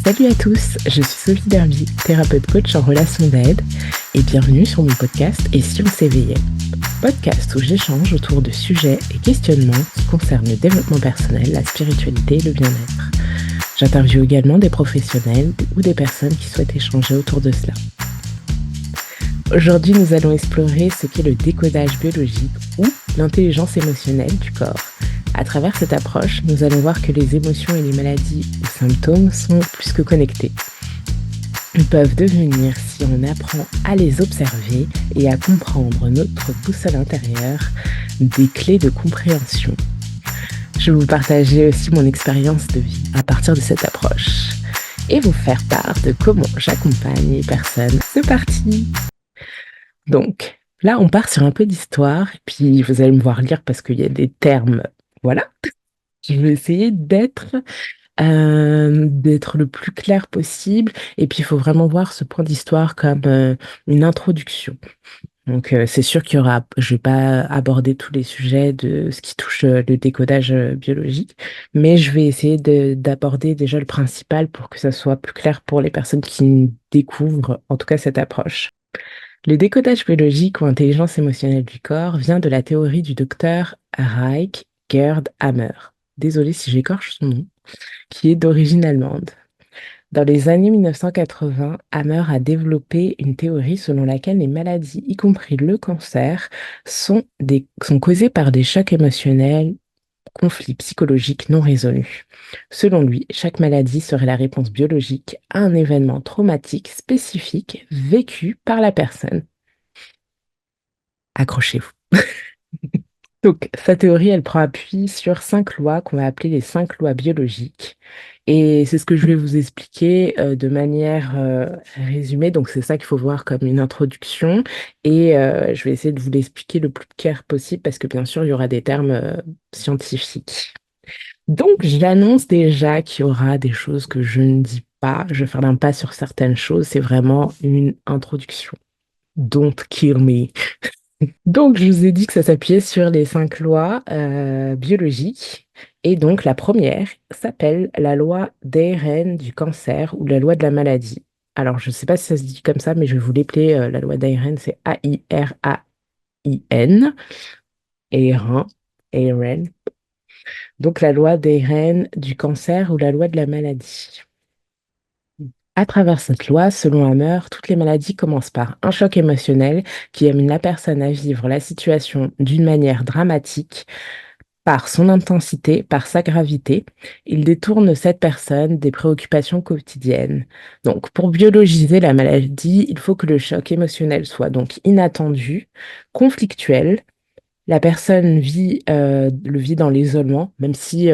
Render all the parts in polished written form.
Salut à tous, je suis Sophie Derby, thérapeute coach en relation d'aide et bienvenue sur mon podcast Et si on s'éveillait, podcast où j'échange autour de sujets et questionnements qui concernent le développement personnel, la spiritualité et le bien-être. J'interviewe également des professionnels ou des personnes qui souhaitent échanger autour de cela. Aujourd'hui, nous allons explorer ce qu'est le décodage biologique ou l'intelligence émotionnelle du corps. À travers cette approche, nous allons voir que les émotions et les maladies ou symptômes sont plus que connectés. Ils peuvent devenir, si on apprend à les observer et à comprendre notre boussole intérieure, des clés de compréhension. Je vais vous partager aussi mon expérience de vie à partir de cette approche et vous faire part de comment j'accompagne les personnes. C'est parti! Donc, là, on part sur un peu d'histoire, et puis vous allez me voir lire parce qu'il y a des termes. Voilà, je vais essayer d'être le plus clair possible. Et puis, il faut vraiment voir ce point d'histoire comme une introduction. Donc, c'est sûr je vais pas aborder tous les sujets de ce qui touche le décodage biologique, mais je vais essayer d'aborder déjà le principal pour que ça soit plus clair pour les personnes qui découvrent, en tout cas, cette approche. Le décodage biologique ou intelligence émotionnelle du corps vient de la théorie du docteur Reich Gerd Hammer. Désolée si j'écorche son nom, qui est d'origine allemande. Dans les années 1980, Hammer a développé une théorie selon laquelle les maladies, y compris le cancer, sont causées par des chocs émotionnels, conflits psychologiques non résolus. Selon lui, chaque maladie serait la réponse biologique à un événement traumatique spécifique vécu par la personne. Accrochez-vous. Donc, sa théorie, elle prend appui sur 5 lois qu'on va appeler les 5 lois biologiques. Et c'est ce que je vais vous expliquer de manière résumée. Donc, c'est ça qu'il faut voir comme une introduction. Et je vais essayer de vous l'expliquer le plus clair possible parce que, bien sûr, il y aura des termes scientifiques. Donc, j'annonce déjà qu'il y aura des choses que je ne dis pas. Je vais faire l'impasse sur certaines choses. C'est vraiment une introduction. Don't kill me. Donc, je vous ai dit que ça s'appuyait sur les 5 lois biologiques. Et donc, la première s'appelle la loi d'Ayren du cancer ou la loi de la maladie. Alors, je ne sais pas si ça se dit comme ça, mais je vais vous l'appeler la loi d'Ayren, c'est A-I-R-A-I-N. Ayren. Ayren. Donc, la loi d'Ayren du cancer ou la loi de la maladie. À travers cette loi, selon Hammer, toutes les maladies commencent par un choc émotionnel qui amène la personne à vivre la situation d'une manière dramatique, par son intensité, par sa gravité. Il détourne cette personne des préoccupations quotidiennes. Donc, pour biologiser la maladie, il faut que le choc émotionnel soit donc inattendu, conflictuel. La personne le vit dans l'isolement, même si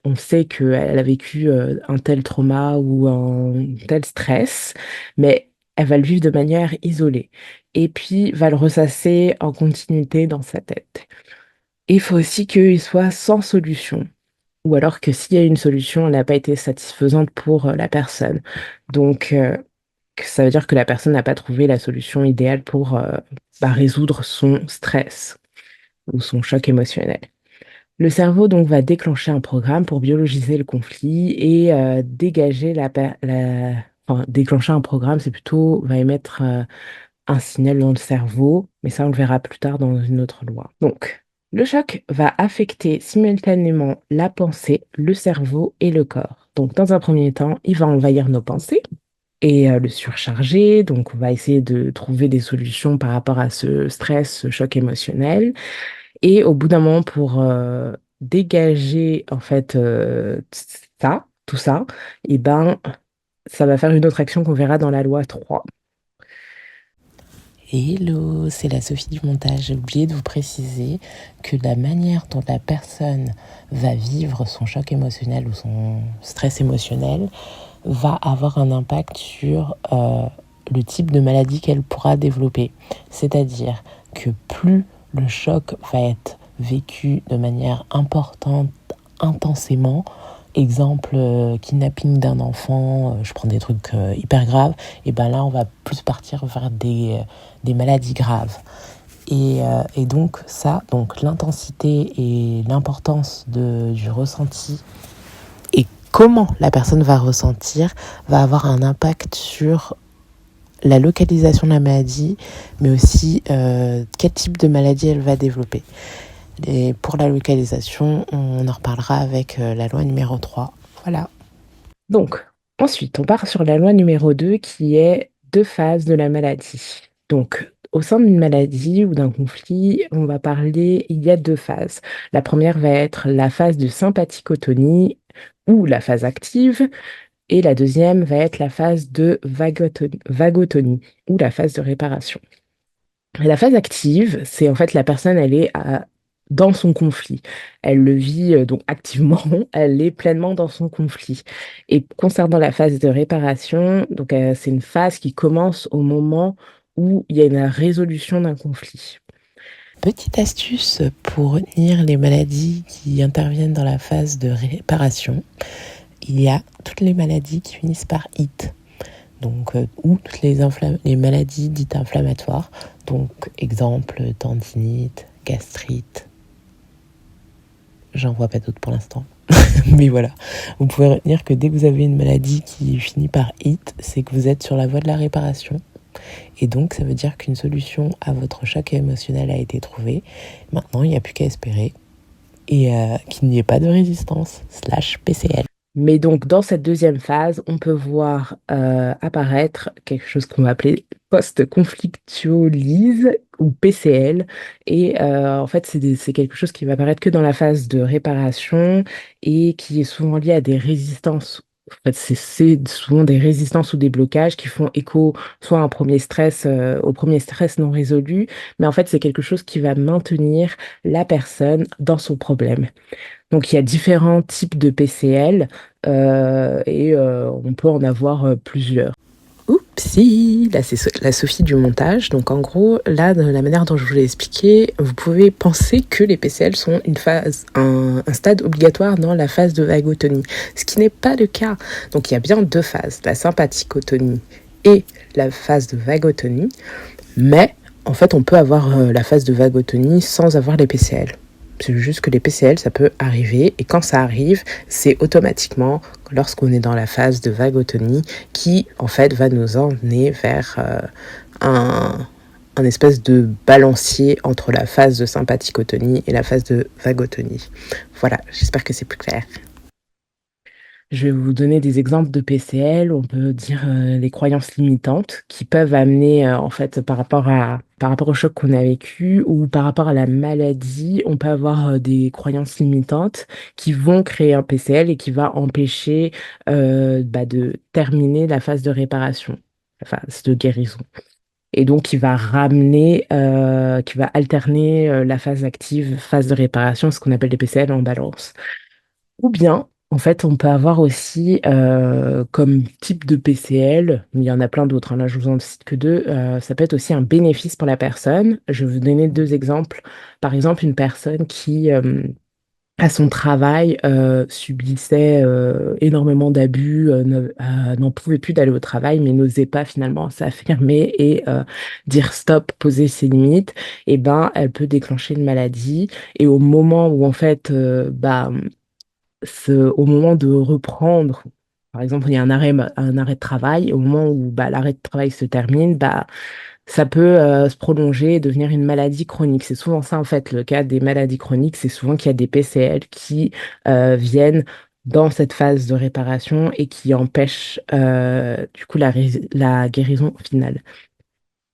on sait qu'elle a vécu un tel trauma ou un tel stress, mais elle va le vivre de manière isolée. Et puis, va le ressasser en continuité dans sa tête. Et il faut aussi qu'il soit sans solution. Ou alors que s'il y a une solution, elle n'a pas été satisfaisante pour la personne. Donc, ça veut dire que la personne n'a pas trouvé la solution idéale pour résoudre son stress ou son choc émotionnel. Le cerveau donc va déclencher un programme pour biologiser le conflit et dégager enfin, déclencher un programme, c'est plutôt va émettre un signal dans le cerveau, mais ça on le verra plus tard dans une autre loi. Donc, le choc va affecter simultanément la pensée, le cerveau et le corps. Donc, dans un premier temps, il va envahir nos pensées et le surcharger. Donc, on va essayer de trouver des solutions par rapport à ce stress, ce choc émotionnel. Et au bout d'un moment, pour dégager en fait tout ça, et ben, ça va faire une autre action qu'on verra dans la loi 3. Hello, c'est la Sophie du montage. J'ai oublié de vous préciser que la manière dont la personne va vivre son choc émotionnel ou son stress émotionnel va avoir un impact sur le type de maladie qu'elle pourra développer. C'est-à-dire que plus le choc va être vécu de manière importante, intensément, exemple, kidnapping d'un enfant, je prends des trucs hyper graves, et ben là on va plus partir vers des maladies graves. Et donc donc l'intensité et l'importance du ressenti et comment la personne va ressentir va avoir un impact sur la localisation de la maladie, mais aussi quel type de maladie elle va développer. Et pour la localisation, on en reparlera avec la loi numéro 3. Voilà. Donc, ensuite, on part sur la loi numéro 2 qui est deux phases de la maladie. Donc, au sein d'une maladie ou d'un conflit, on va parler, il y a deux phases. La première va être la phase de sympathicotonie ou la phase active, et la deuxième va être la phase de vagotonie ou la phase de réparation. Et la phase active, c'est en fait la personne, elle est dans son conflit. Elle le vit donc activement, elle est pleinement dans son conflit. Et concernant la phase de réparation, donc c'est une phase qui commence au moment où il y a une résolution d'un conflit. Petite astuce pour retenir les maladies qui interviennent dans la phase de réparation, il y a toutes les maladies qui finissent par IT. Donc, ou toutes les maladies dites inflammatoires. Donc, exemple, tendinite, gastrite. J'en vois pas d'autres pour l'instant. Mais voilà. Vous pouvez retenir que dès que vous avez une maladie qui finit par IT, c'est que vous êtes sur la voie de la réparation. Et donc, ça veut dire qu'une solution à votre choc émotionnel a été trouvée. Maintenant, il n'y a plus qu'à espérer et qu'il n'y ait pas de résistance /PCL. Mais donc, dans cette deuxième phase, on peut voir apparaître quelque chose qu'on va appeler post-conflictuolyse ou PCL. Et en fait, c'est quelque chose qui va apparaître que dans la phase de réparation et qui est souvent lié à des résistances. En fait, c'est souvent des résistances ou des blocages qui font écho soit à un premier stress, au premier stress non résolu, mais en fait, c'est quelque chose qui va maintenir la personne dans son problème. Donc, il y a différents types de PCL et on peut en avoir plusieurs. Oupsie, là c'est la Sophie du montage. Donc en gros, là, de la manière dont je vous l'ai expliqué, vous pouvez penser que les PCL sont une phase, un stade obligatoire dans la phase de vagotonie, ce qui n'est pas le cas. Donc il y a bien deux phases, la sympathicotonie et la phase de vagotonie, mais en fait on peut avoir la phase de vagotonie sans avoir les PCL. C'est juste que les PCL, ça peut arriver. Et quand ça arrive, c'est automatiquement lorsqu'on est dans la phase de vagotonie qui, en fait, va nous emmener vers un espèce de balancier entre la phase de sympathicotonie et la phase de vagotonie. Voilà, j'espère que c'est plus clair. Je vais vous donner des exemples de PCL. On peut dire les croyances limitantes qui peuvent amener, en fait, par rapport au choc qu'on a vécu ou par rapport à la maladie, on peut avoir des croyances limitantes qui vont créer un PCL et qui va empêcher de terminer la phase de réparation, la phase de guérison. Et donc, qui va alterner la phase active, phase de réparation, ce qu'on appelle les PCL en balance. Ou bien, en fait, on peut avoir aussi comme type de PCL, il y en a plein d'autres, hein, là je vous en cite que deux, ça peut être aussi un bénéfice pour la personne. Je vais vous donner deux exemples. Par exemple, une personne qui, à son travail, subissait énormément d'abus, n'en pouvait plus d'aller au travail, mais n'osait pas finalement s'affirmer et dire stop, poser ses limites, et ben, elle peut déclencher une maladie. Et au moment où, en fait, au moment de reprendre, par exemple, il y a un arrêt de travail, au moment où l'arrêt de travail se termine, ça peut se prolonger et devenir une maladie chronique. C'est souvent ça, en fait, le cas des maladies chroniques, c'est souvent qu'il y a des PCL qui viennent dans cette phase de réparation et qui empêchent du coup la guérison finale.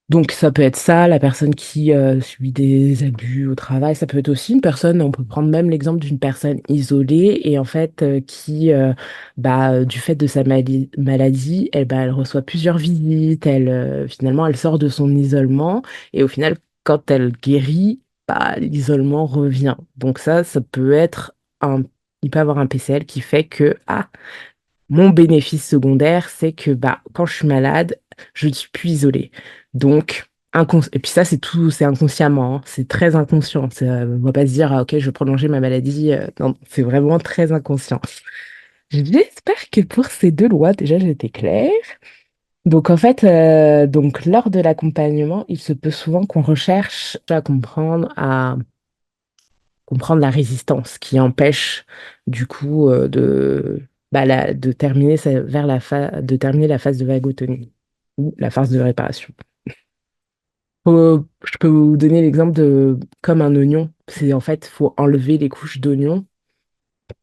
Donc ça peut être ça, la personne qui subit des abus au travail, ça peut être aussi une personne, on peut prendre même l'exemple d'une personne isolée et en fait qui, du fait de sa maladie, elle reçoit plusieurs visites, finalement elle sort de son isolement et au final quand elle guérit, l'isolement revient. Donc ça peut être il peut avoir un PCL qui fait que, mon bénéfice secondaire, c'est que quand je suis malade, je ne suis plus isolée. Donc, et puis ça, c'est tout, c'est inconsciemment, hein, c'est très inconscient. On va pas se dire, ah, ok, je vais prolonger ma maladie. Non, c'est vraiment très inconscient. J'espère que pour ces deux lois, déjà, j'étais claire. Donc, en fait, lors de l'accompagnement, il se peut souvent qu'on recherche à comprendre la résistance qui empêche, du coup, de de terminer, de terminer la phase de vagotomie ou la phase de réparation. Je peux vous donner l'exemple de comme un oignon. C'est en fait, faut enlever les couches d'oignon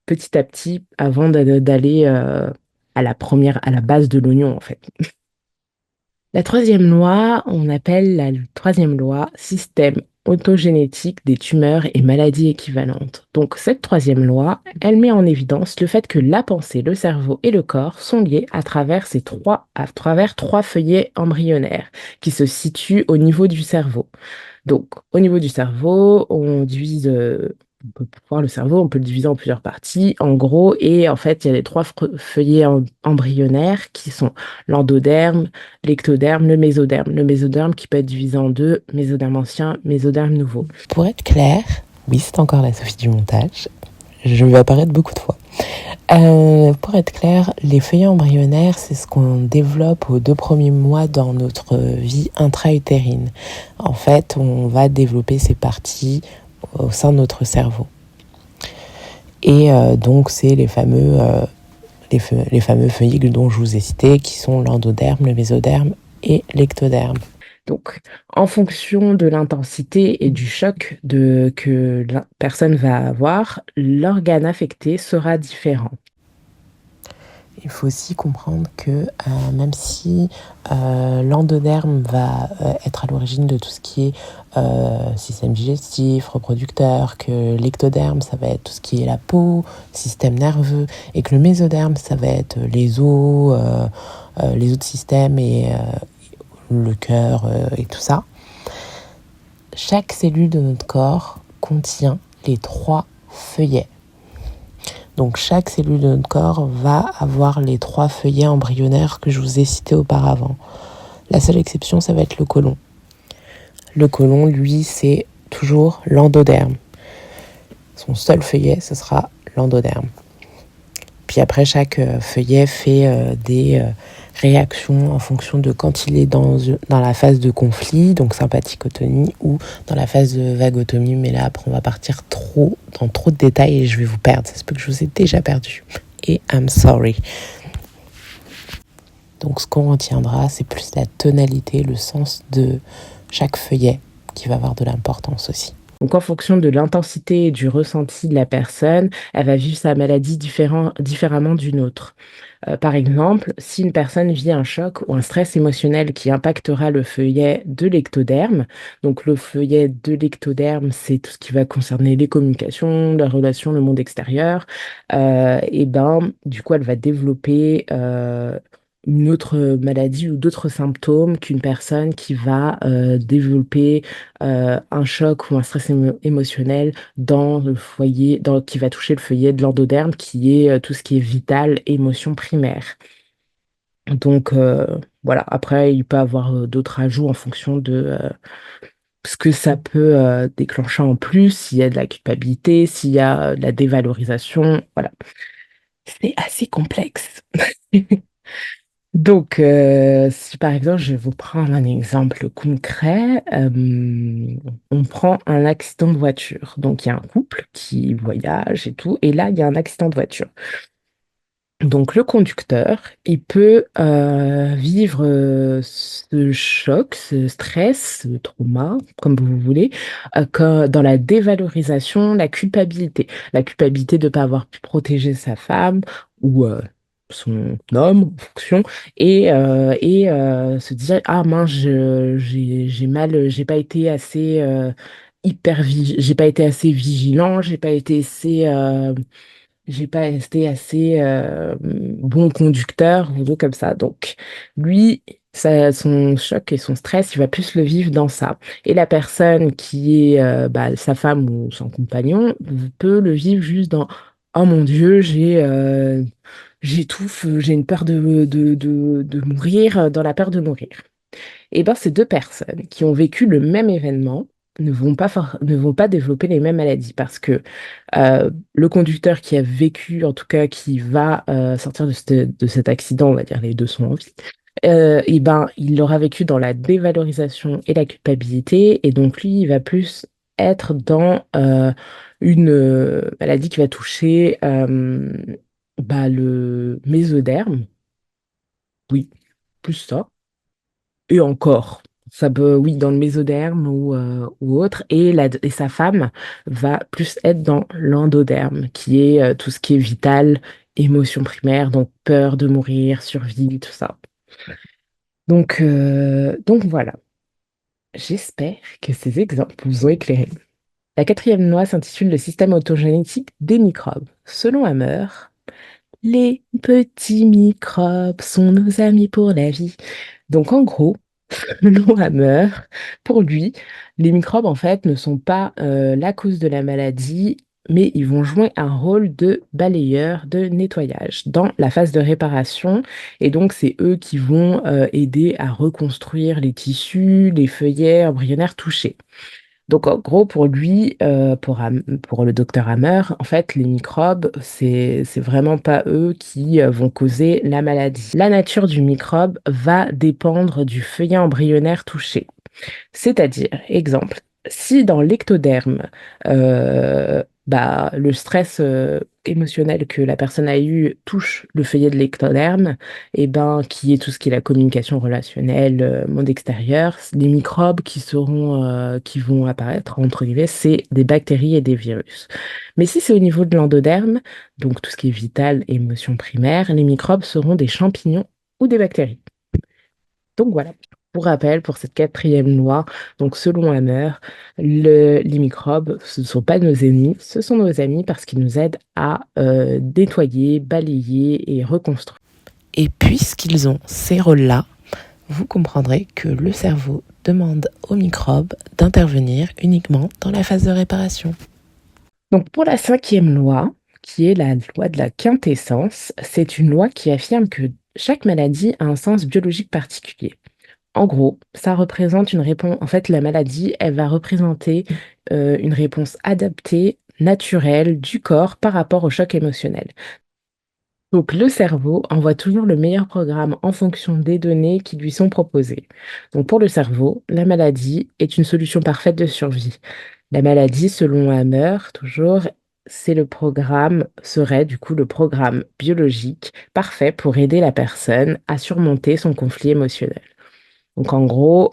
petit à petit avant d'aller à à la base de l'oignon, en fait. La troisième loi, on appelle la troisième loi système autogénétique des tumeurs et maladies équivalentes. Donc, cette troisième loi, elle met en évidence le fait que la pensée, le cerveau et le corps sont liés à travers trois feuillets embryonnaires qui se situent au niveau du cerveau. Donc, au niveau du cerveau, on peut voir le cerveau, on peut le diviser en plusieurs parties, en gros, et en fait, il y a les trois feuillets embryonnaires qui sont l'endoderme, l'ectoderme, le mésoderme. Le mésoderme qui peut être divisé en deux, mésoderme ancien, mésoderme nouveau. Pour être clair, oui, c'est encore la Sophie du montage, je vais apparaître beaucoup de fois. Pour être clair, les feuillets embryonnaires, c'est ce qu'on développe aux 2 premiers mois dans notre vie intra-utérine. En fait, on va développer ces parties au sein de notre cerveau. Et donc, c'est les fameux feuillets dont je vous ai cités, qui sont l'endoderme, le mésoderme et l'ectoderme. Donc, en fonction de l'intensité et du choc que la personne va avoir, l'organe affecté sera différent. Il faut aussi comprendre que même si l'endoderme va être à l'origine de tout ce qui est système digestif, reproducteur, que l'ectoderme, ça va être tout ce qui est la peau, système nerveux, et que le mésoderme, ça va être les autres systèmes et le cœur et tout ça. Chaque cellule de notre corps contient les 3 feuillets. Donc chaque cellule de notre corps va avoir les 3 feuillets embryonnaires que je vous ai cités auparavant. La seule exception, ça va être le côlon. Le côlon, lui, c'est toujours l'endoderme. Son seul feuillet, ce sera l'endoderme. Puis après, chaque feuillet fait des réactions en fonction de quand il est dans la phase de conflit, donc sympathicotonie, ou dans la phase de vagotomie. Mais là, après, on va partir dans trop de détails et je vais vous perdre. Ça se peut que je vous ai déjà perdu. Et I'm sorry. Donc, ce qu'on retiendra, c'est plus la tonalité, le sens de chaque feuillet qui va avoir de l'importance aussi. Donc, en fonction de l'intensité et du ressenti de la personne, elle va vivre sa maladie différemment d'une autre. Par exemple, si une personne vit un choc ou un stress émotionnel qui impactera le feuillet de l'ectoderme, donc le feuillet de l'ectoderme, c'est tout ce qui va concerner les communications, la relation, le monde extérieur, et ben, du coup, elle va développer une autre maladie ou d'autres symptômes qu'une personne qui va développer un choc ou un stress émotionnel dans le foyer, qui va toucher le feuillet de l'endoderme, qui est tout ce qui est vital, émotion primaire. Donc voilà, après, il peut y avoir d'autres ajouts en fonction de ce que ça peut déclencher en plus, s'il y a de la culpabilité, s'il y a de la dévalorisation, voilà. C'est assez complexe. Donc, si par exemple, je vais vous prendre un exemple concret, on prend un accident de voiture. Donc, il y a un couple qui voyage et tout, et là, il y a un accident de voiture. Donc, le conducteur, il peut vivre ce choc, ce stress, ce trauma, comme vous voulez, dans la dévalorisation, la culpabilité. La culpabilité de ne pas avoir pu protéger sa femme ou son homme, en fonction, et se dire, ah mince, j'ai mal, j'ai pas été assez j'ai pas été assez vigilant, j'ai pas été assez bon conducteur, ou comme ça. Donc, lui, son choc et son stress, il va plus le vivre dans ça. Et la personne qui est sa femme ou son compagnon peut le vivre juste dans oh mon Dieu, j'étouffe, j'ai une peur de mourir, dans la peur de mourir. Et bien, ces deux personnes qui ont vécu le même événement ne vont pas développer les mêmes maladies parce que le conducteur qui a vécu, en tout cas qui va sortir de cet accident, on va dire les deux sont en vie, et ben, il aura vécu dans la dévalorisation et la culpabilité, et donc lui, il va plus être dans une maladie qui va toucher Bah, le mésoderme, oui, plus ça. Et encore, ça peut, oui, dans le mésoderme ou autre. Et sa femme va plus être dans l'endoderme, qui est tout ce qui est vital, émotion primaire, donc peur de mourir, survie, tout ça. Donc voilà. J'espère que ces exemples vous ont éclairé. La quatrième loi s'intitule Le système autogénétique des microbes. Selon Hammer, les petits microbes sont nos amis pour la vie. Donc en gros, selon Hammer, pour lui, les microbes en fait ne sont pas la cause de la maladie, mais ils vont jouer un rôle de balayeur, de nettoyage dans la phase de réparation. Et donc c'est eux qui vont aider à reconstruire les tissus, les feuillets embryonnaires touchés. Donc, en gros, pour lui, pour le docteur Hammer, en fait, les microbes, c'est vraiment pas eux qui vont causer la maladie. La nature du microbe va dépendre du feuillet embryonnaire touché. C'est-à-dire, exemple, si dans l'ectoderme, bah, le stress émotionnel que la personne a eu touche le feuillet de l'ectoderme, et ben, qui est tout ce qui est la communication relationnelle, monde extérieur, les microbes qui vont apparaître, entre guillemets, c'est des bactéries et des virus. Mais si c'est au niveau de l'endoderme, donc tout ce qui est vital, émotion primaire, les microbes seront des champignons ou des bactéries. Donc voilà, pour rappel, pour cette quatrième loi, donc selon Hammer, les microbes, ce ne sont pas nos ennemis, ce sont nos amis parce qu'ils nous aident à nettoyer, balayer et reconstruire. Et puisqu'ils ont ces rôles-là, vous comprendrez que le cerveau demande aux microbes d'intervenir uniquement dans la phase de réparation. Donc pour la cinquième loi, qui est la loi de la quintessence, c'est une loi qui affirme que chaque maladie a un sens biologique particulier. En gros, ça représente une réponse. En fait, la maladie, elle va représenter une réponse adaptée, naturelle du corps par rapport au choc émotionnel. Donc, le cerveau envoie toujours le meilleur programme en fonction des données qui lui sont proposées. Donc, pour le cerveau, la maladie est une solution parfaite de survie. La maladie, selon Hammer, toujours, serait du coup le programme biologique parfait pour aider la personne à surmonter son conflit émotionnel. Donc en gros,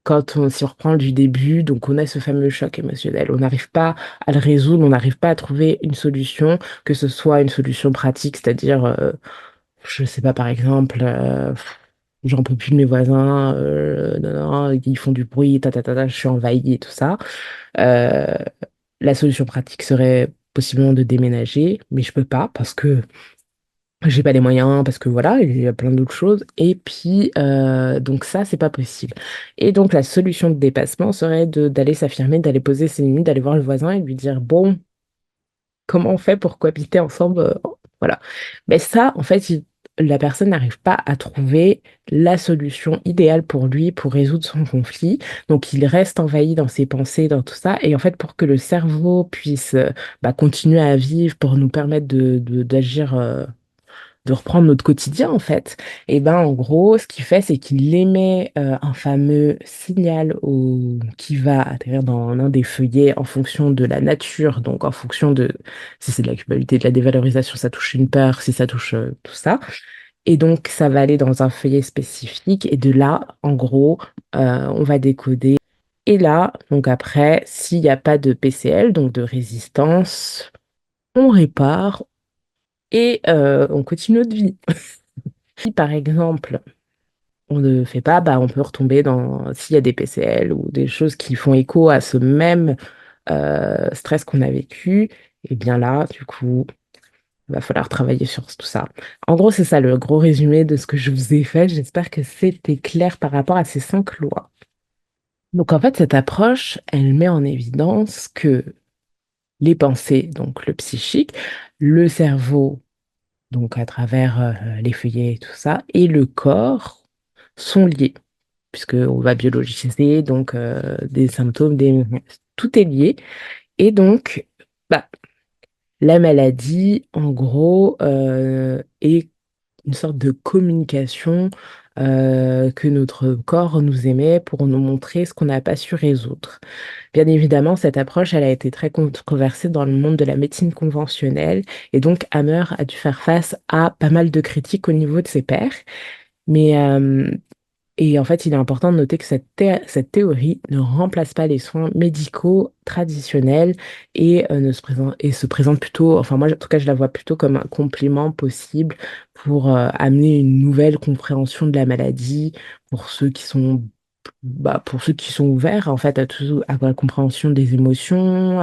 quand on s'y reprend du début, donc on a ce fameux choc émotionnel, on n'arrive pas à le résoudre, on n'arrive pas à trouver une solution, que ce soit une solution pratique, c'est-à-dire, je sais pas, par exemple, j'en peux plus de mes voisins, non, non, ils font du bruit, je suis envahie et tout ça. Euh, la solution pratique serait possiblement de déménager, mais je peux pas parce que j'ai pas les moyens parce que voilà, il y a plein d'autres choses. Et puis, donc ça, c'est pas possible. Et donc, la solution de dépassement serait d'aller s'affirmer, d'aller poser ses limites, d'aller voir le voisin et lui dire, bon, comment on fait pour cohabiter ensemble? Voilà. Mais ça, en fait, la personne n'arrive pas à trouver la solution idéale pour lui pour résoudre son conflit. Donc, il reste envahi dans ses pensées, dans tout ça. Et en fait, pour que le cerveau puisse bah, continuer à vivre, pour nous permettre d'agir de reprendre notre quotidien en fait. Et ben en gros, ce qu'il fait, c'est qu'il émet un fameux signal qui va atterrir dans l'un des feuillets en fonction de la nature, donc en fonction de si c'est de la culpabilité, de la dévalorisation, ça touche une peur, si ça touche tout ça. Et donc ça va aller dans un feuillet spécifique et de là, en gros, on va décoder. Et là, donc après, s'il n'y a pas de PCL, donc de résistance, on répare et on continue notre vie. Si par exemple, on ne fait pas, bah, on peut retomber dans, s'il y a des PCL ou des choses qui font écho à ce même stress qu'on a vécu, et bien là, du coup, il va falloir travailler sur tout ça. En gros, c'est ça le gros résumé de ce que je vous ai fait. J'espère que c'était clair par rapport à ces 5 lois. Donc en fait, cette approche, elle met en évidence que les pensées, donc le psychique, le cerveau, donc à travers les feuillets et tout ça, et le corps sont liés, puisqu'on va biologiser donc des symptômes, tout est lié. Et donc, bah, la maladie, en gros, est une sorte de communication que notre corps nous émet pour nous montrer ce qu'on n'a pas su résoudre. Bien évidemment, cette approche, elle a été très controversée dans le monde de la médecine conventionnelle et donc Hammer a dû faire face à pas mal de critiques au niveau de ses pairs. Mais et en fait, il est important de noter que cette théorie ne remplace pas les soins médicaux traditionnels et se présente plutôt, enfin moi en tout cas je la vois plutôt comme un complément possible pour amener une nouvelle compréhension de la maladie pour ceux qui sont, pour ceux qui sont ouverts en fait à la compréhension des émotions,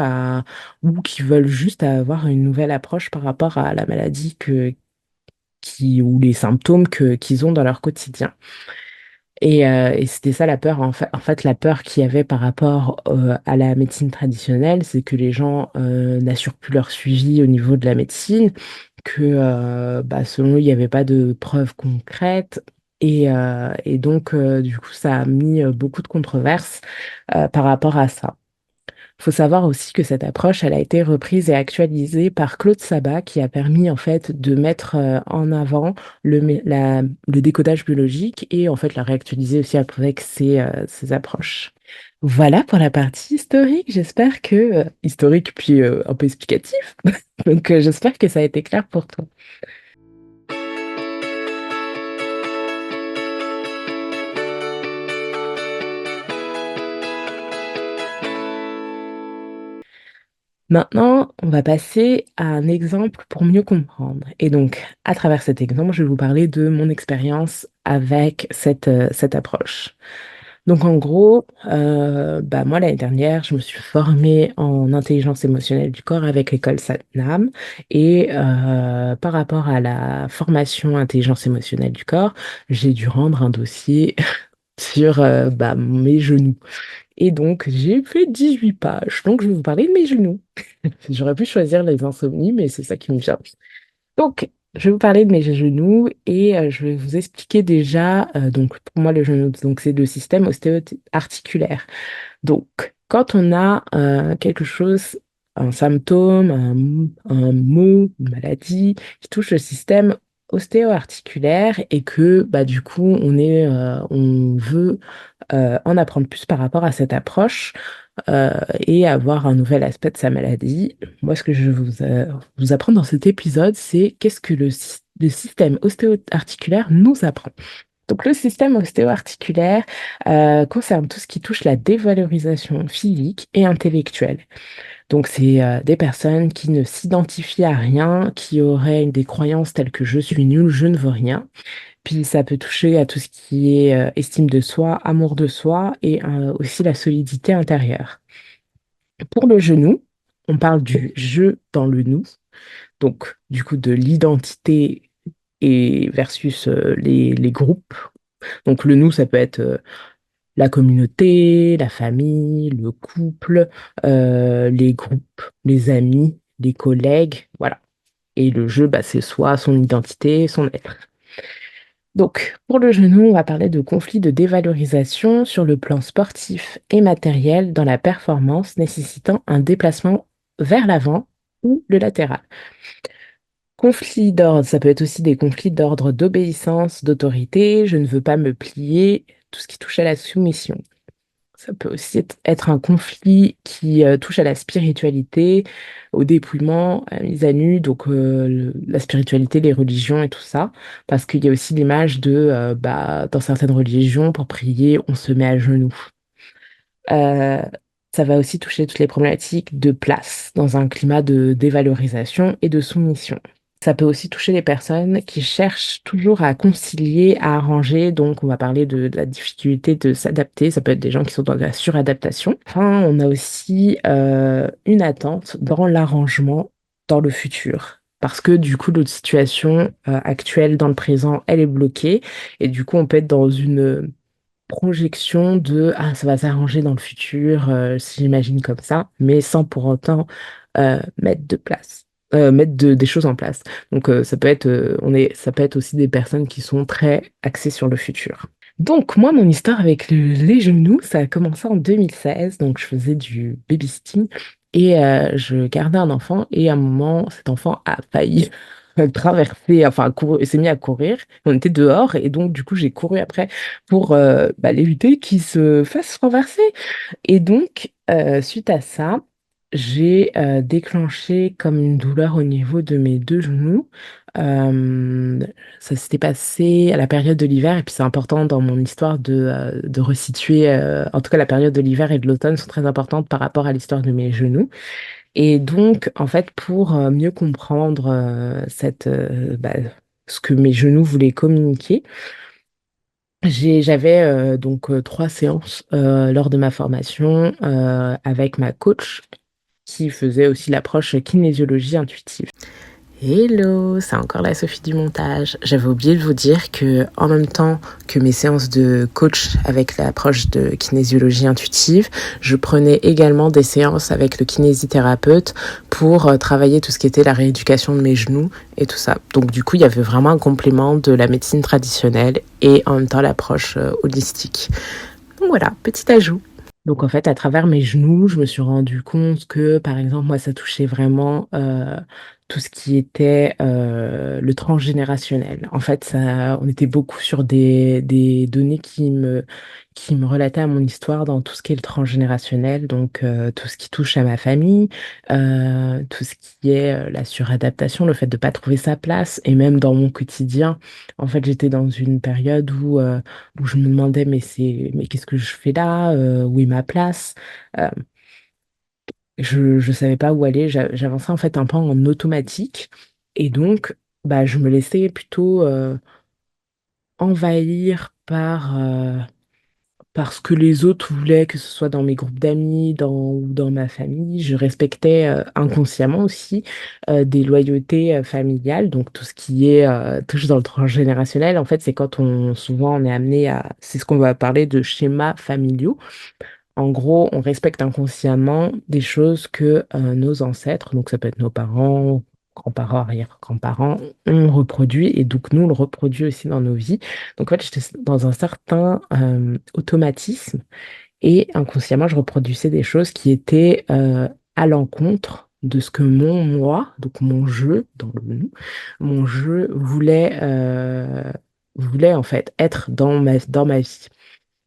ou qui veulent juste avoir une nouvelle approche par rapport à la maladie ou les symptômes qu'ils ont dans leur quotidien. Et c'était ça la peur, en fait, la peur qu'il y avait par rapport à la médecine traditionnelle, c'est que les gens n'assurent plus leur suivi au niveau de la médecine, que selon eux, il n'y avait pas de preuves concrètes. Et donc, du coup, ça a mis beaucoup de controverses par rapport à ça. Il faut savoir aussi que cette approche, elle a été reprise et actualisée par Claude Sabat, qui a permis en fait de mettre en avant le décodage biologique et en fait la réactualiser aussi avec ses approches. Voilà pour la partie historique. J'espère que historique puis un peu explicatif. Donc j'espère que ça a été clair pour toi. Maintenant, on va passer à un exemple pour mieux comprendre. Et donc, à travers cet exemple, je vais vous parler de mon expérience avec cette approche. Donc, en gros, moi, l'année dernière, je me suis formée en intelligence émotionnelle du corps avec l'école Satnam. Et par rapport à la formation intelligence émotionnelle du corps, j'ai dû rendre un dossier sur mes genoux. Et donc, j'ai fait 18 pages. Donc, je vais vous parler de mes genoux. J'aurais pu choisir les insomnies, mais c'est ça qui me vient. Donc, je vais vous parler de mes genoux et je vais vous expliquer déjà, donc pour moi, le genou, donc c'est le système ostéo-articulaire. Donc, quand on a quelque chose, un symptôme, un mot, une maladie qui touche le système ostéo-articulaire et que du coup on veut en apprendre plus par rapport à cette approche et avoir un nouvel aspect de sa maladie. Moi, ce que je vais vous apprendre dans cet épisode, c'est qu'est-ce que le système ostéo-articulaire nous apprend. Donc, le système ostéo-articulaire concerne tout ce qui touche la dévalorisation physique et intellectuelle. Donc, c'est des personnes qui ne s'identifient à rien, qui auraient des croyances telles que je suis nul, je ne veux rien. Puis, ça peut toucher à tout ce qui est estime de soi, amour de soi et aussi la solidité intérieure. Pour le genou, on parle du je dans le nous, donc du coup de l'identité et versus les groupes. Donc le nous, ça peut être la communauté, la famille, le couple, les groupes, les amis, les collègues, voilà. Et le je, c'est soi, son identité, son être. Donc, pour le genou, on va parler de conflits de dévalorisation sur le plan sportif et matériel dans la performance nécessitant un déplacement vers l'avant ou le latéral. Conflits d'ordre, ça peut être aussi des conflits d'ordre d'obéissance, d'autorité, je ne veux pas me plier, tout ce qui touche à la soumission. Ça peut aussi être un conflit qui touche à la spiritualité, au dépouillement, à la mise à nu, donc la spiritualité, les religions et tout ça. Parce qu'il y a aussi l'image de, dans certaines religions, pour prier, on se met à genoux. Euh, Ça va aussi toucher toutes les problématiques de place dans un climat de dévalorisation et de soumission. Ça peut aussi toucher les personnes qui cherchent toujours à concilier, à arranger. Donc, on va parler de la difficulté de s'adapter. Ça peut être des gens qui sont dans la suradaptation. Enfin, on a aussi une attente dans l'arrangement dans le futur. Parce que du coup, notre situation actuelle dans le présent, elle est bloquée. Et du coup, on peut être dans une projection de ah, ça va s'arranger dans le futur, si j'imagine comme ça, mais sans pour autant mettre des choses en place. Donc ça peut être ça peut être aussi des personnes qui sont très axées sur le futur. Donc moi mon histoire avec les genoux, ça a commencé en 2016, donc je faisais du babysitting et je gardais un enfant et à un moment cet enfant a failli traversé, enfin, s'est mis à courir. On était dehors et donc, du coup, j'ai couru après pour l'éviter qu'il se fasse renverser. Et donc, suite à ça, j'ai déclenché comme une douleur au niveau de mes deux genoux. Euh, Ça s'était passé à la période de l'hiver, et puis c'est important dans mon histoire de resituer, en tout cas la période de l'hiver et de l'automne sont très importantes par rapport à l'histoire de mes genoux. Et donc, en fait, pour mieux comprendre ce que mes genoux voulaient communiquer, j'avais donc trois séances lors de ma formation avec ma coach qui faisait aussi l'approche kinésiologie intuitive. Hello, c'est encore la Sophie du montage. J'avais oublié de vous dire que, en même temps que mes séances de coach avec l'approche de kinésiologie intuitive, je prenais également des séances avec le kinésithérapeute pour travailler tout ce qui était la rééducation de mes genoux et tout ça. Donc du coup, il y avait vraiment un complément de la médecine traditionnelle et en même temps l'approche holistique. Donc voilà, petit ajout. Donc en fait, à travers mes genoux, je me suis rendu compte que, par exemple, moi, ça touchait vraiment tout ce qui était le transgénérationnel. En fait, on était beaucoup sur des données qui me relataient à mon histoire dans tout ce qui est le transgénérationnel, donc tout ce qui touche à ma famille, tout ce qui est la suradaptation, le fait de ne pas trouver sa place, et même dans mon quotidien. En fait, j'étais dans une période où je me demandais, mais qu'est-ce que je fais là? Où est ma place? Euh, je savais pas où aller. J'avançais en fait un peu en automatique. Et donc, bah, je me laissais plutôt envahir par ce que les autres voulaient, que ce soit dans mes groupes d'amis, ou dans ma famille. Je respectais inconsciemment aussi des loyautés familiales. Donc tout ce qui est touche dans le transgénérationnel, en fait, c'est quand souvent on est amené c'est ce qu'on va parler de schémas familiaux. En gros, on respecte inconsciemment des choses que nos ancêtres, donc ça peut être nos parents, grands-parents, arrière-grands-parents, ont reproduit et donc nous, on le reproduit aussi dans nos vies. Donc en fait, j'étais dans un certain automatisme et inconsciemment, je reproduisais des choses qui étaient à l'encontre de ce que mon moi, donc mon jeu, dans le nous, mon jeu voulait en fait être dans ma vie.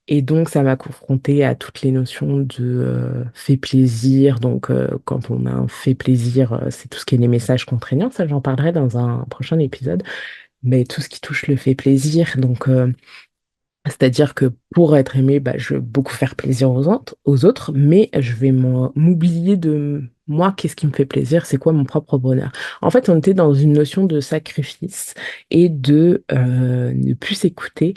Et donc, ça m'a confrontée à toutes les notions de fait plaisir. Donc, quand on a un fait plaisir, c'est tout ce qui est les messages contraignants. Ça, j'en parlerai dans un prochain épisode. Mais tout ce qui touche le fait plaisir, donc, c'est-à-dire que pour être aimé, bah, je veux beaucoup faire plaisir aux autres, mais je vais m'oublier de moi, qu'est-ce qui me fait plaisir, c'est quoi mon propre bonheur. En fait, on était dans une notion de sacrifice et de ne plus s'écouter,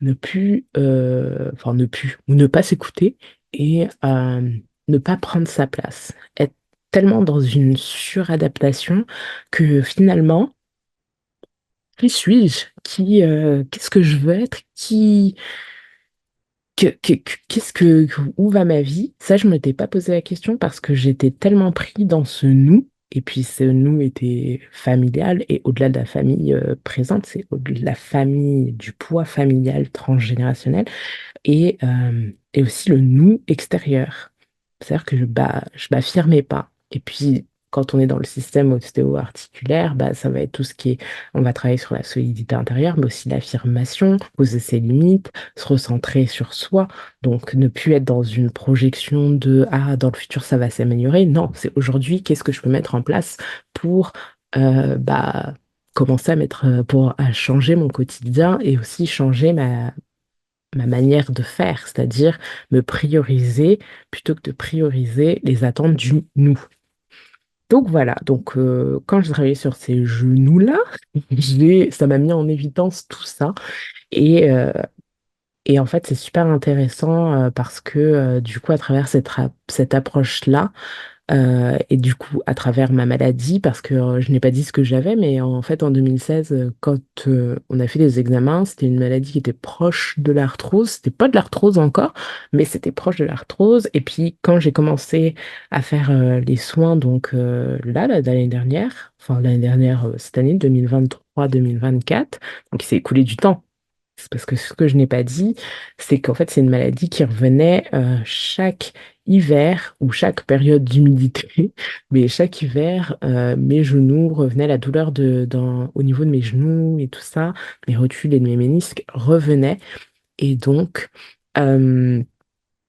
enfin ne plus, ou ne pas s'écouter et ne pas prendre sa place. Être tellement dans une suradaptation que finalement, qui suis-je? Qu'est-ce que je veux être? Qu'est-ce que, où va ma vie? Ça, je ne m'étais pas posé la question parce que j'étais tellement pris dans ce nous. Et puis ce nous était familial et au-delà de la famille présente, c'est au-delà de la famille, du poids familial transgénérationnel et aussi le nous extérieur. C'est-à-dire que je m'affirmais pas. Et puis, quand on est dans le système ostéo-articulaire, bah, ça va être tout ce qui est, on va travailler sur la solidité intérieure, mais aussi l'affirmation, poser ses limites, se recentrer sur soi. Donc, ne plus être dans une projection de, ah, dans le futur, ça va s'améliorer. Non, c'est aujourd'hui, qu'est-ce que je peux mettre en place pour, commencer à changer mon quotidien et aussi changer ma manière de faire, c'est-à-dire me prioriser plutôt que de prioriser les attentes du nous. Donc voilà, donc quand j'ai travaillé sur ces genoux-là, ça m'a mis en évidence tout ça. Et, euh, et en fait, c'est super intéressant parce que du coup, à travers cette approche-là, et du coup, à travers ma maladie, parce que je n'ai pas dit ce que j'avais, mais en fait, en 2016, quand on a fait des examens, c'était une maladie qui était proche de l'arthrose. C'était pas de l'arthrose encore, mais c'était proche de l'arthrose. Et puis, quand j'ai commencé à faire les soins, donc l'année dernière, enfin l'année dernière, cette année, 2023-2024, donc il s'est écoulé du temps. Parce que ce que je n'ai pas dit, c'est qu'en fait, c'est une maladie qui revenait chaque hiver ou chaque période d'humidité. Mais chaque hiver, mes genoux revenaient, la douleur au niveau de mes genoux et tout ça, mes rotules et de mes ménisques revenaient. Et donc, euh,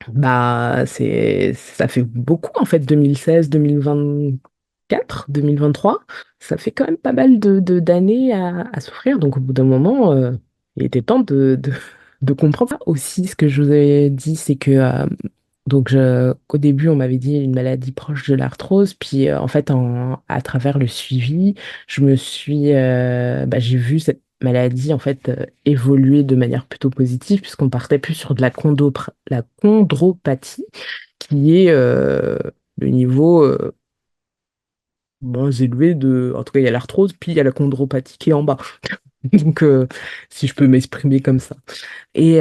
bah, ça fait beaucoup en fait, 2016, 2024, 2023. Ça fait quand même pas mal d'années à souffrir. Donc, au bout d'un moment, il était temps de comprendre ça. Aussi, ce que je vous ai dit, c'est que qu'au début, on m'avait dit une maladie proche de l'arthrose. Puis, en fait, à travers le suivi, j'ai vu cette maladie en fait évoluer de manière plutôt positive puisqu'on partait plus sur de la chondropathie qui est le niveau moins élevé en tout cas il y a l'arthrose puis il y a la chondropathie qui est en bas. Donc si je peux m'exprimer comme ça. Et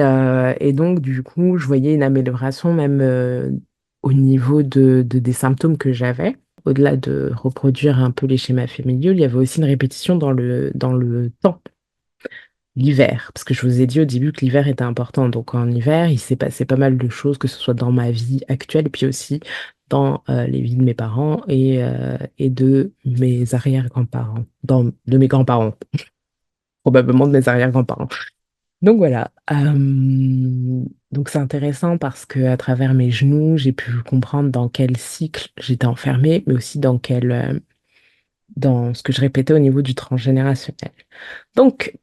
donc du coup je voyais une amélioration même au niveau des symptômes que j'avais. Au-delà de reproduire un peu les schémas familiaux, il y avait aussi une répétition dans le temps. L'hiver, parce que je vous ai dit au début que l'hiver était important. Donc en hiver, il s'est passé pas mal de choses, que ce soit dans ma vie actuelle, et puis aussi dans les vies de mes parents et de mes arrière-grands-parents, de mes grands-parents, probablement de mes arrière-grands-parents. Donc voilà. Donc c'est intéressant parce que à travers mes genoux, j'ai pu comprendre dans quel cycle j'étais enfermée, mais aussi dans ce que je répétais au niveau du transgénérationnel. Donc,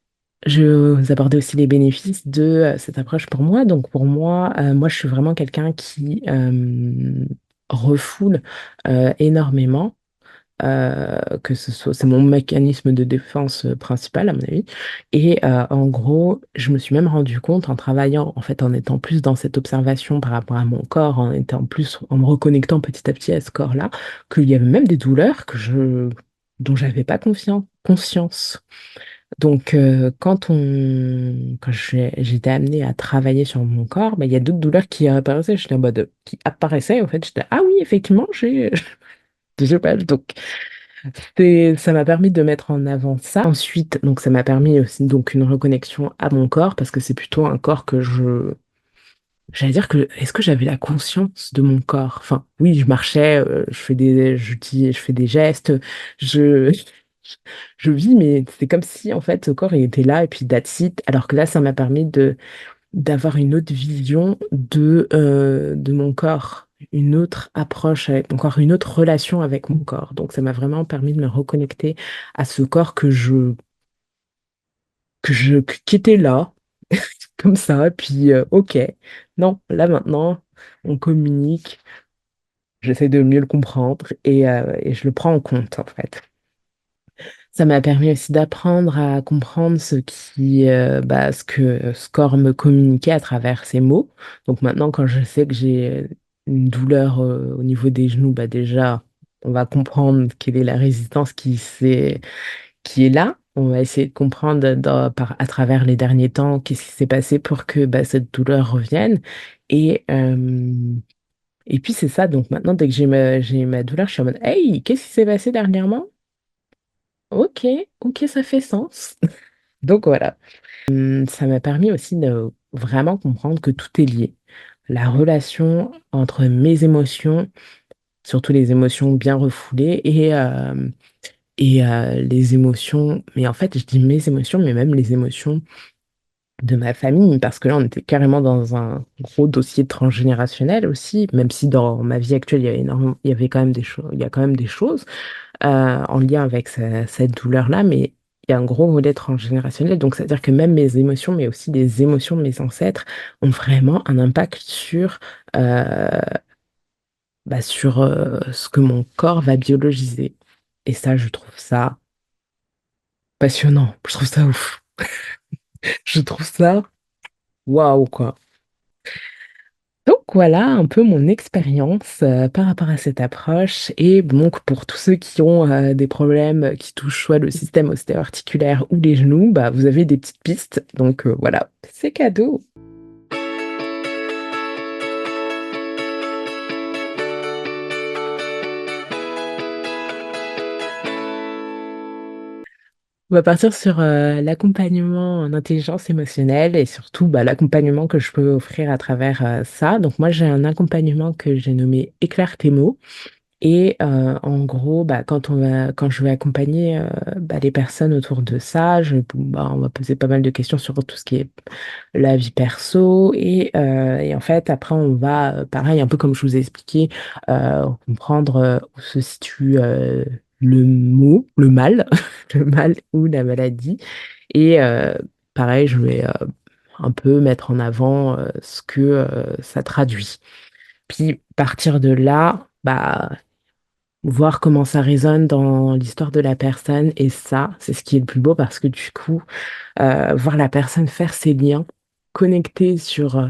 je vous abordais aussi les bénéfices de cette approche pour moi. Donc, pour moi, moi, je suis vraiment quelqu'un qui refoule énormément, que ce soit, c'est mon mécanisme de défense principal, à mon avis. Et en gros, je me suis même rendu compte en travaillant, en fait, en étant plus dans cette observation par rapport à mon corps, en me reconnectant petit à petit à ce corps-là, qu'il y avait même des douleurs dont j'avais pas conscience. Donc, quand j'étais amenée à travailler sur mon corps, bah, il y a d'autres douleurs qui apparaissaient. J'étais en mode, qui apparaissaient, en fait. J'étais, ah oui, effectivement, j'ai, je sais pas. Donc, ça m'a permis de mettre en avant ça. Ensuite, donc, ça m'a permis aussi, donc, une reconnexion à mon corps, parce que c'est plutôt un corps j'allais dire est-ce que j'avais la conscience de mon corps? Enfin, oui, je marchais, je fais des gestes, je, je vis, mais c'est comme si, en fait, ce corps, il était là, et puis that's it. Alors que là, ça m'a permis d'avoir une autre vision de mon corps, une autre approche avec mon corps, une autre relation avec mon corps. Donc, ça m'a vraiment permis de me reconnecter à ce corps qui était là, comme ça, et puis, ok, non, là maintenant, on communique, j'essaie de mieux le comprendre et je le prends en compte, en fait. Ça m'a permis aussi d'apprendre à comprendre ce que Score me communiquait à travers ses mots. Donc maintenant, quand je sais que j'ai une douleur au niveau des genoux, bah déjà, on va comprendre quelle est la résistance qui est là. On va essayer de comprendre à travers les derniers temps qu'est-ce qui s'est passé pour que bah, cette douleur revienne. Et, euh, et puis c'est ça, donc maintenant, dès que j'ai ma douleur, je suis en mode, hey, qu'est-ce qui s'est passé dernièrement? Ok, ok, ça fait sens. Donc voilà. Ça m'a permis aussi de vraiment comprendre que tout est lié. La relation entre mes émotions, surtout les émotions bien refoulées, et les émotions, mais en fait, je dis mes émotions, mais même les émotions de ma famille, parce que là, on était carrément dans un gros dossier transgénérationnel aussi, même si dans ma vie actuelle, il y avait quand même des choses, il y a quand même des choses en lien avec cette douleur-là, mais il y a un gros volet transgénérationnel, donc c'est-à-dire que même mes émotions, mais aussi des émotions de mes ancêtres, ont vraiment un impact euh, sur ce que mon corps va biologiser. Et ça, je trouve ça passionnant, je trouve ça ouf, je trouve ça waouh, quoi. Donc voilà un peu mon expérience par rapport à cette approche. Et donc pour tous ceux qui ont des problèmes qui touchent soit le système ostéo-articulaire ou les genoux, bah, vous avez des petites pistes. Donc voilà, c'est cadeau. On va partir sur l'accompagnement en intelligence émotionnelle et surtout bah, l'accompagnement que je peux offrir à travers ça. Donc moi, j'ai un accompagnement que j'ai nommé Éclaire tes mots. Et en gros, bah, quand je vais accompagner bah, les personnes autour de ça, bah, on va poser pas mal de questions sur tout ce qui est la vie perso. Et en fait, après, on va, pareil, un peu comme je vous ai expliqué, comprendre où se situe le mot, le mal, le mal ou la maladie. Et pareil, je vais un peu mettre en avant ce que ça traduit. Puis partir de là, bah, voir comment ça résonne dans l'histoire de la personne. Et ça, c'est ce qui est le plus beau parce que du coup, voir la personne faire ses liens, connecter sur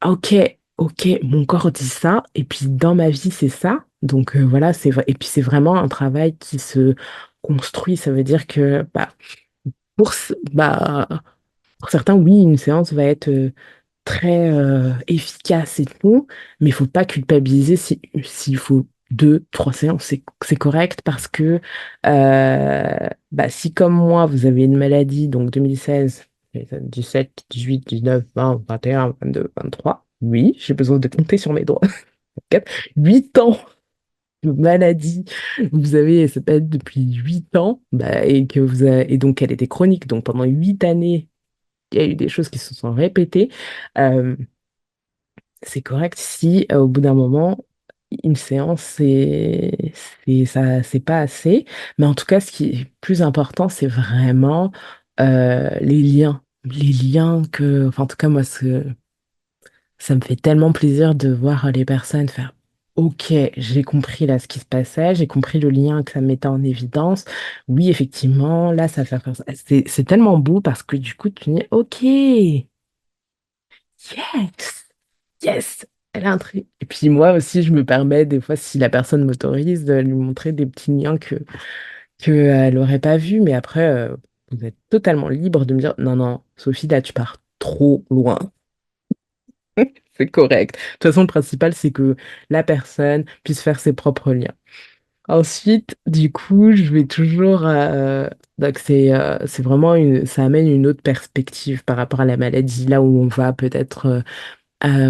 ah, ok, ok, mon corps dit ça, et puis dans ma vie, c'est ça. Donc voilà, et puis c'est vraiment un travail qui se construit. Ça veut dire que bah, bah, pour certains, oui, une séance va être très efficace et tout, mais il faut pas culpabiliser s'il faut deux, trois séances, c'est correct parce que bah, si comme moi, vous avez une maladie, donc 2016, 17, 18, 19, 20, 21, 22, 23, oui, j'ai besoin de compter sur mes doigts. 8 ans de maladie, vous avez cette maladie depuis 8 ans, bah, et donc elle était chronique, donc pendant 8 années, il y a eu des choses qui se sont répétées. euh, c'est correct si au bout d'un moment, une séance, c'est pas assez. Mais en tout cas, ce qui est plus important, c'est vraiment les liens. Les liens enfin, en tout cas, moi, ça me fait tellement plaisir de voir les personnes faire. Ok, j'ai compris là ce qui se passait, j'ai compris le lien que ça mettait en évidence. Oui, effectivement, là, ça fait faire ça. C'est tellement beau parce que du coup, tu dis, ok, yes! Yes! Elle a un truc. Et puis moi aussi, je me permets, des fois, si la personne m'autorise, de lui montrer des petits liens que elle n'aurait pas vus. Mais après, vous êtes totalement libre de me dire, non, non, Sophie, là, tu pars trop loin. C'est correct. De toute façon, le principal, c'est que la personne puisse faire ses propres liens. Ensuite, du coup, je vais toujours. Donc, c'est vraiment ça amène une autre perspective par rapport à la maladie, là où on va peut-être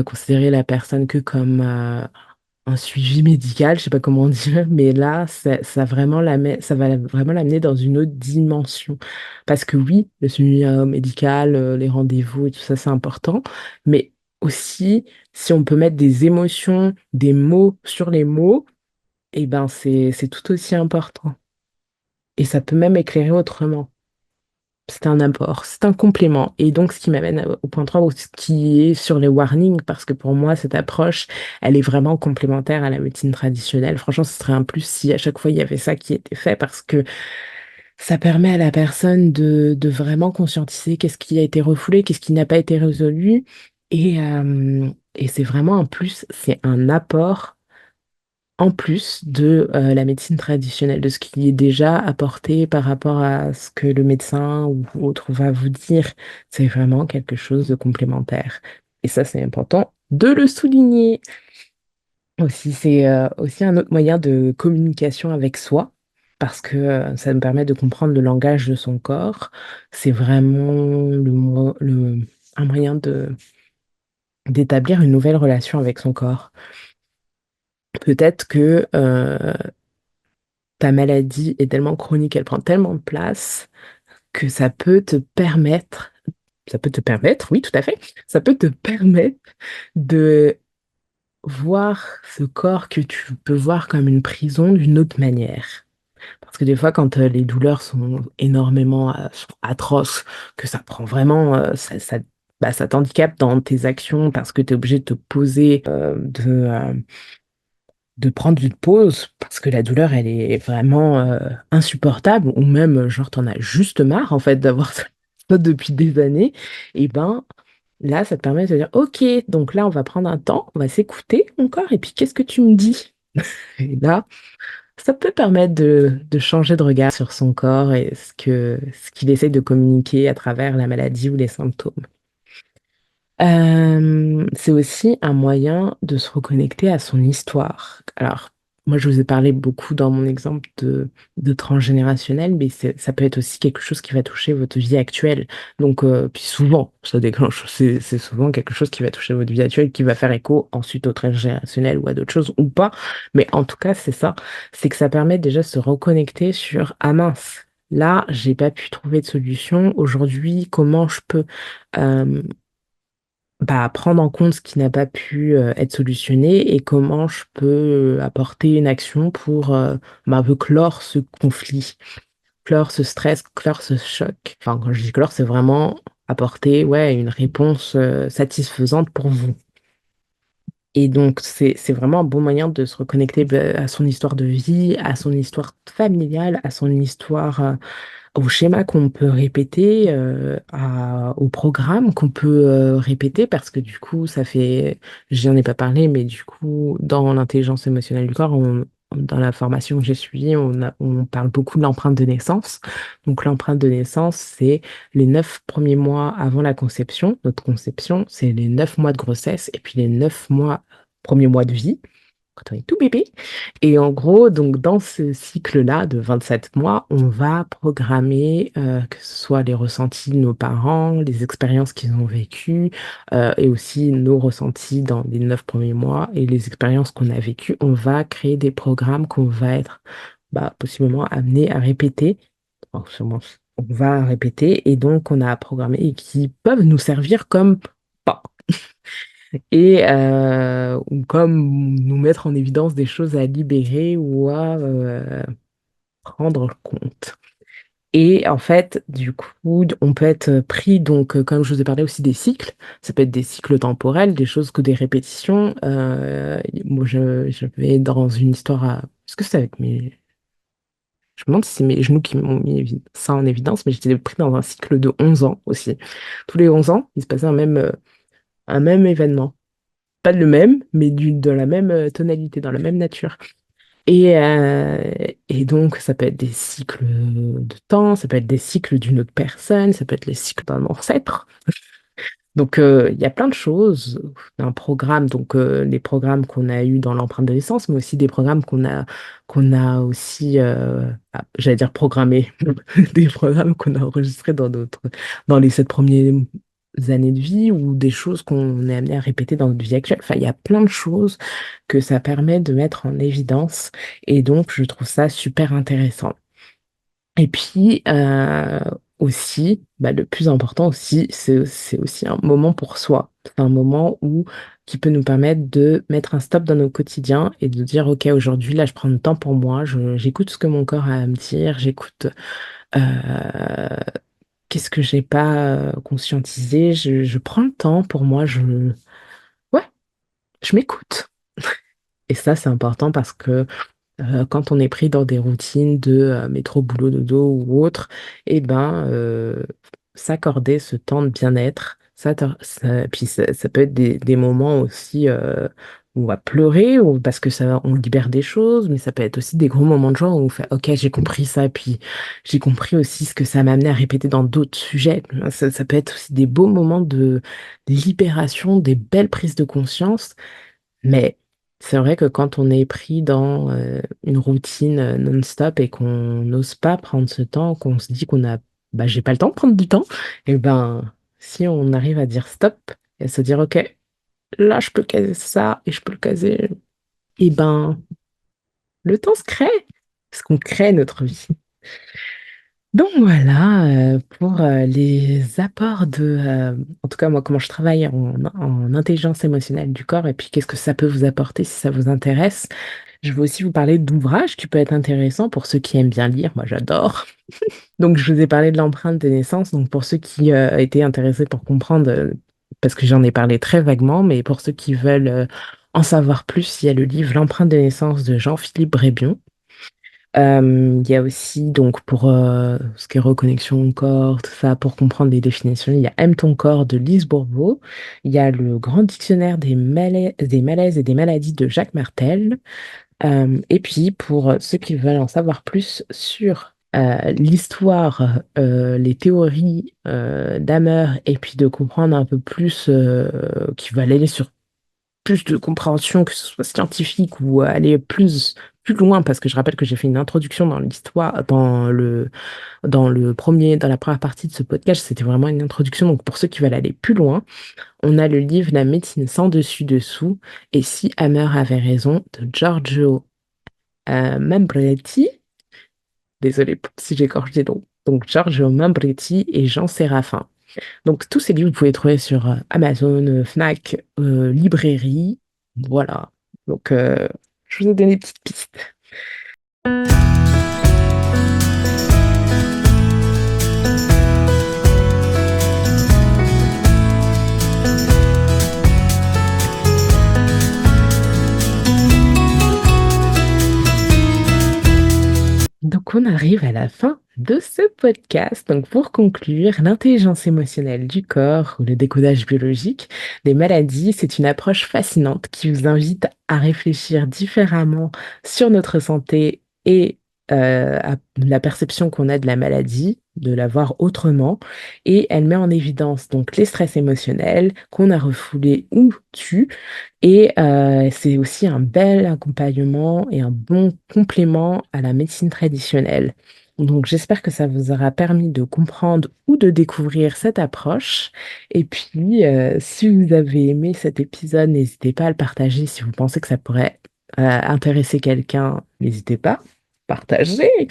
considérer la personne que comme un suivi médical, je sais pas comment dire, mais là, ça va vraiment l'amener dans une autre dimension. Parce que oui, le suivi médical, les rendez-vous et tout ça, c'est important, mais aussi, si on peut mettre des émotions, des mots sur les mots, eh ben, c'est tout aussi important. Et ça peut même éclairer autrement. C'est un apport, c'est un complément. Et donc, ce qui m'amène au point 3, ce qui est sur les warnings, parce que pour moi, cette approche, elle est vraiment complémentaire à la médecine traditionnelle. Franchement, ce serait un plus si à chaque fois, il y avait ça qui était fait, parce que ça permet à la personne de vraiment conscientiser qu'est-ce qui a été refoulé, qu'est-ce qui n'a pas été résolu. Et c'est vraiment un plus, c'est un apport en plus de la médecine traditionnelle, de ce qui est déjà apporté par rapport à ce que le médecin ou autre va vous dire. C'est vraiment quelque chose de complémentaire. Et ça, c'est important de le souligner. Aussi, c'est aussi un autre moyen de communication avec soi, parce que ça me permet de comprendre le langage de son corps. C'est vraiment un moyen d'établir une nouvelle relation avec son corps. Peut-être que ta maladie est tellement chronique, elle prend tellement de place que ça peut te permettre, oui, tout à fait, ça peut te permettre de voir ce corps que tu peux voir comme une prison d'une autre manière. Parce que des fois, quand les douleurs sont énormément sont atroces, que ça prend vraiment, bah, ça t'handicape dans tes actions parce que tu es obligé de te poser, de prendre une pause parce que la douleur, elle est vraiment insupportable, ou même, genre, t'en as juste marre, en fait, d'avoir ça depuis des années, et ben, là, ça te permet de te dire, OK, donc là, on va prendre un temps, on va s'écouter encore, et puis qu'est-ce que tu me dis? Et là, ça peut permettre de changer de regard sur son corps et ce qu'il essaie de communiquer à travers la maladie ou les symptômes. C'est aussi un moyen de se reconnecter à son histoire. Alors, Moi, je vous ai parlé beaucoup dans mon exemple de transgénérationnel, mais ça peut être aussi quelque chose qui va toucher votre vie actuelle. Donc, puis souvent, ça déclenche, c'est souvent quelque chose qui va toucher votre vie actuelle, qui va faire écho ensuite au transgénérationnel ou à d'autres choses, ou pas. Mais en tout cas, c'est ça. C'est que ça permet déjà de se reconnecter sur, ah mince, là, j'ai pas pu trouver de solution. Aujourd'hui, comment je peux prendre en compte ce qui n'a pas pu être solutionné et comment je peux apporter une action pour un peu clore ce conflit, clore ce stress, clore ce choc. Enfin, quand je dis clore, c'est vraiment apporter ouais, une réponse satisfaisante pour vous. Et donc, c'est vraiment un bon moyen de se reconnecter à son histoire de vie, à son histoire familiale, à son histoire au schéma qu'on peut répéter, au programme qu'on peut répéter, parce que du coup, ça fait, j'en ai pas parlé, mais du coup, dans l'intelligence émotionnelle du corps, dans la formation que j'ai suivie, on parle beaucoup de l'empreinte de naissance. Donc, l'empreinte de naissance, c'est les 9 premiers mois avant la conception. Notre conception, c'est les 9 mois de grossesse et puis les 9 premiers mois de vie quand on est tout bébé. Et en gros, donc dans ce cycle-là de 27 mois, on va programmer que ce soit les ressentis de nos parents, les expériences qu'ils ont vécues, et aussi nos ressentis dans les 9 premiers mois et les expériences qu'on a vécues. On va créer des programmes qu'on va être possiblement amené à répéter. Enfin, sûrement, on va répéter et donc on a programmé et qui peuvent nous servir comme pas et ou comme nous mettre en évidence des choses à libérer ou à prendre compte. Et en fait, du coup, on peut être pris, donc, comme je vous ai parlé aussi des cycles, ça peut être des cycles temporels, des choses que des répétitions. Moi, je vais dans une histoire à... Est-ce que c'est avec mes... Je me demande si c'est mes genoux qui m'ont mis ça en évidence, mais j'étais pris dans un cycle de 11 ans aussi. Tous les 11 ans, il se passait un même événement. Pas le même, mais de la même tonalité, dans la même nature. Et donc, ça peut être des cycles de temps, ça peut être des cycles d'une autre personne, ça peut être les cycles d'un ancêtre. Donc, il y a plein de choses d'un programme, donc les programmes qu'on a eus dans l'empreinte de naissance, mais aussi des programmes qu'on a aussi, j'allais dire programmés, des programmes qu'on a enregistrés dans les 7 premières années de vie ou des choses qu'on est amené à répéter dans notre vie actuelle. Enfin, il y a plein de choses que ça permet de mettre en évidence et donc je trouve ça super intéressant. Et puis aussi, le plus important aussi, c'est aussi un moment pour soi. C'est un moment qui peut nous permettre de mettre un stop dans nos quotidiens et de dire, OK, aujourd'hui, là, je prends le temps pour moi, j'écoute ce que mon corps a à me dire, j'écoute euh, qu'est-ce que j'ai pas conscientisé, je prends le temps pour moi, ouais, je m'écoute. Et ça, c'est important parce que quand on est pris dans des routines de métro, boulot, dodo ou autre, eh ben, s'accorder ce temps de bien-être, puis ça peut être des moments aussi où on va pleurer ou parce que on libère des choses, mais ça peut être aussi des gros moments de joie où on fait, OK, j'ai compris ça, puis j'ai compris aussi ce que ça m'a amené à répéter dans d'autres sujets. Ça peut être aussi des beaux moments de libération, des belles prises de conscience. Mais c'est vrai que quand on est pris dans une routine non-stop et qu'on n'ose pas prendre ce temps, qu'on se dit j'ai pas le temps de prendre du temps, et ben, si on arrive à dire stop et à se dire, OK, là, je peux caser ça et je peux le caser, et ben, le temps se crée, parce qu'on crée notre vie. Donc voilà pour les apports en tout cas moi comment je travaille en intelligence émotionnelle du corps et puis qu'est-ce que ça peut vous apporter si ça vous intéresse. Je vais aussi vous parler d'ouvrages qui peuvent être intéressants pour ceux qui aiment bien lire, moi j'adore. Donc je vous ai parlé de l'empreinte de naissance, donc pour ceux qui étaient intéressés pour comprendre, parce que j'en ai parlé très vaguement, mais pour ceux qui veulent en savoir plus, il y a le livre L'empreinte de naissance de Jean-Philippe Brébion. Il y a aussi, donc, pour ce qui est reconnexion au corps, tout ça, pour comprendre les définitions, il y a Aime ton corps de Lise Bourbeau. Il y a le Grand dictionnaire des malaises et des maladies de Jacques Martel. Et puis, pour ceux qui veulent en savoir plus sur l'histoire, les théories d'Hammer, et puis de comprendre un peu plus, qui veulent aller sur plus de compréhension, que ce soit scientifique ou aller plus plus loin, parce que je rappelle que j'ai fait une introduction dans l'histoire, dans la première partie de ce podcast, c'était vraiment une introduction. Donc, pour ceux qui veulent aller plus loin, on a le livre La médecine sans dessus-dessous et Si Hammer avait raison de Giorgio Mambretti. Désolée si j'écorche des noms. Donc, Giorgio Mambretti et Jean Séraphin. Donc, tous ces livres, vous pouvez les trouver sur Amazon, Fnac, librairie. Voilà. Donc, je vous ai donné des petites pistes. Donc, on arrive à la fin de ce podcast. Donc, pour conclure, l'intelligence émotionnelle du corps ou le décodage biologique des maladies, c'est une approche fascinante qui vous invite à réfléchir différemment sur notre santé et à la perception qu'on a de la maladie, de la voir autrement. Et elle met en évidence donc les stress émotionnels qu'on a refoulés ou tués et c'est aussi un bel accompagnement et un bon complément à la médecine traditionnelle. Donc j'espère que ça vous aura permis de comprendre ou de découvrir cette approche. Et puis, si vous avez aimé cet épisode, n'hésitez pas à le partager. Si vous pensez que ça pourrait intéresser quelqu'un, n'hésitez pas. Partagez.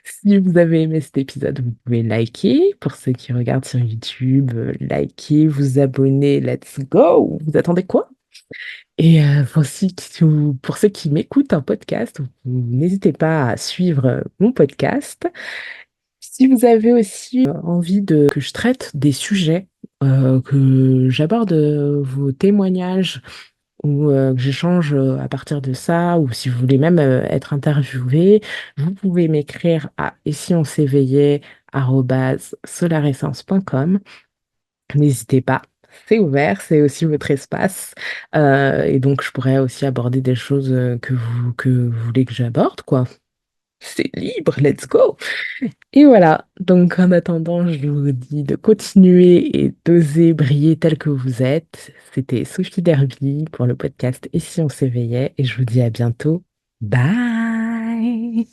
Si vous avez aimé cet épisode, vous pouvez liker. Pour ceux qui regardent sur YouTube, liker, vous abonner. Let's go! Vous attendez quoi? Et pour ceux qui m'écoutent en podcast, n'hésitez pas à suivre mon podcast. Si vous avez aussi envie que je traite des sujets, que j'aborde vos témoignages ou que j'échange à partir de ça, ou si vous voulez même être interviewé, vous pouvez m'écrire à et si on s'éveillait @solarescence.com. N'hésitez pas, c'est ouvert, c'est aussi votre espace. Et donc, je pourrais aussi aborder des choses que vous voulez que j'aborde, quoi. C'est libre, let's go! Et voilà, donc en attendant, je vous dis de continuer et d'oser briller tel que vous êtes. C'était Sophie Derby pour le podcast Et si on s'éveillait? Et je vous dis à bientôt. Bye!